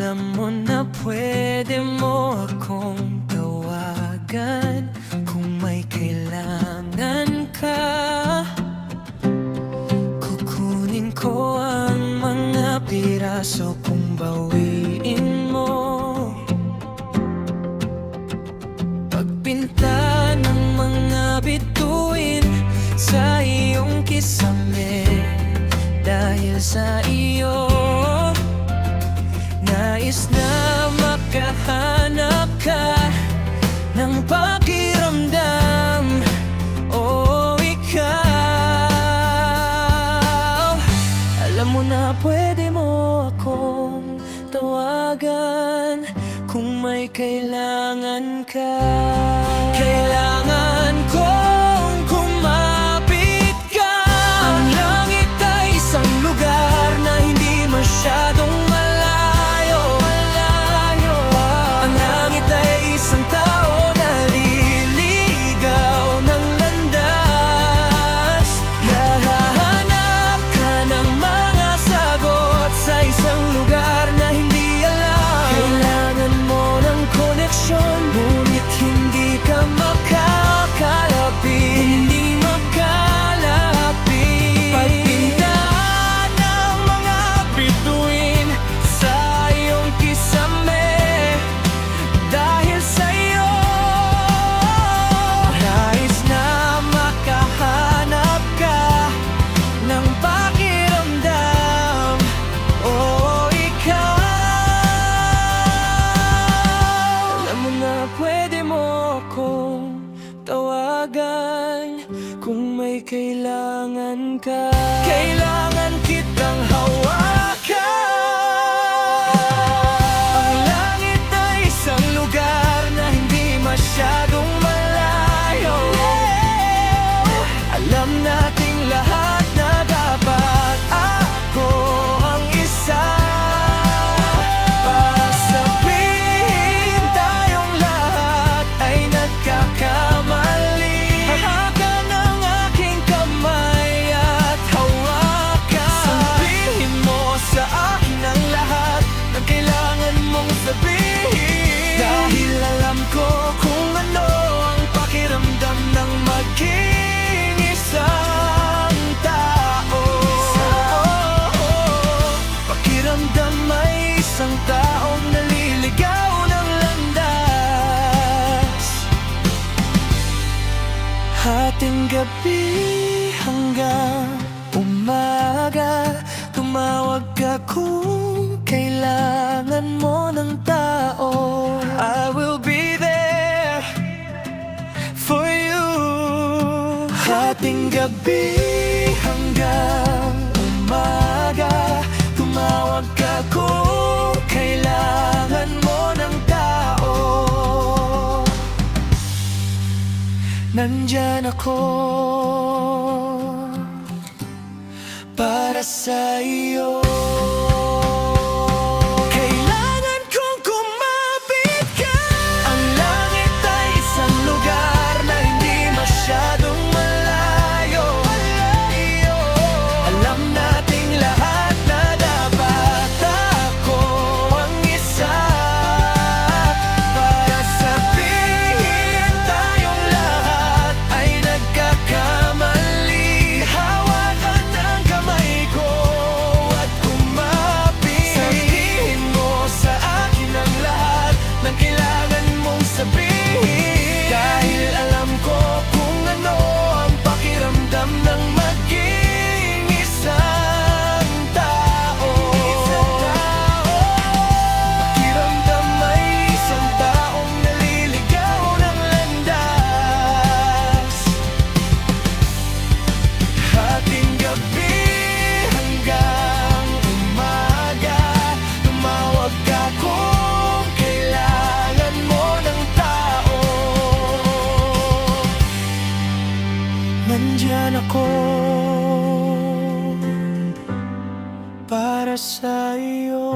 Alam mo na pwede mo akong tawagan kung may kailangan ka. Kukunin ko ang mga piraso kung bawiin mo. Pagpinta ng mga bituin sa iyong kisame, dahil sa iyo nais na makahanap ka ng pakiramdam. Oh, ikaw, alam mo na pwede mo akong tawagan kung may kailangan ka. Kailangan kong kumapit ka. Ang langit ay isang lugar na hindi masyadong malayo. Ang langit ay isang tao na liligaw ng landas. Hahanap ka ng mga sagot sa isang lugar na hindi alam. Kailangan mo ng koneksyon, ngunit hindi ka makakalapit. Hindi makalapit. Pagpintaan ng mga bituin sa iyong kisame, dahil sa'yo nais na makahanap ka ng pakiramdam. Oh, ikaw, alam mo na pwede mo akong tawagan kung may kailangan ka. Kailangan kitang hawakan. Ang langit ay isang lugar na hindi masyadong malayo. Alam nating lahat na dapat ako ang isa para sabihin tayong lahat ay nagkakamali. Hawakan ang aking kamay at hawakan. Sabihin mo sa akin ang lahat na kailangan mong sabihin, dahil alam ko kung ano ang pakiramdam ng maging isang tao. Pakiramdam ay isang taong naliligaw ng landas. Hating gabi hanggang umaga, tumawag ka kung kailangan mo ng tao. I will be there for you. Hating gabi hanggang umaga, tumawag ka kung kailangan mo ng tao. Nandyan ako para sa iyo. Kailangan kong kumapit ka. Ang langit ay isang lugar na hindi masyadong malayo. Alam nating lahat na dapat ako ang isa para sabihin tayong lahat ay nagkakamali. Hawakan ang kamay ko at kumapit. Sabihin mo sa akin ang lahat ng kailangan mong sabihin, dahil alam ko kung ano ang pakiramdam ng maging isang tao. Pakiramdam ay isang taong naliligaw ng landas. Hating gabi hanggang umaga, tumawag ka kung kailangan mo ng tao. Nandyan ako para sa iyo.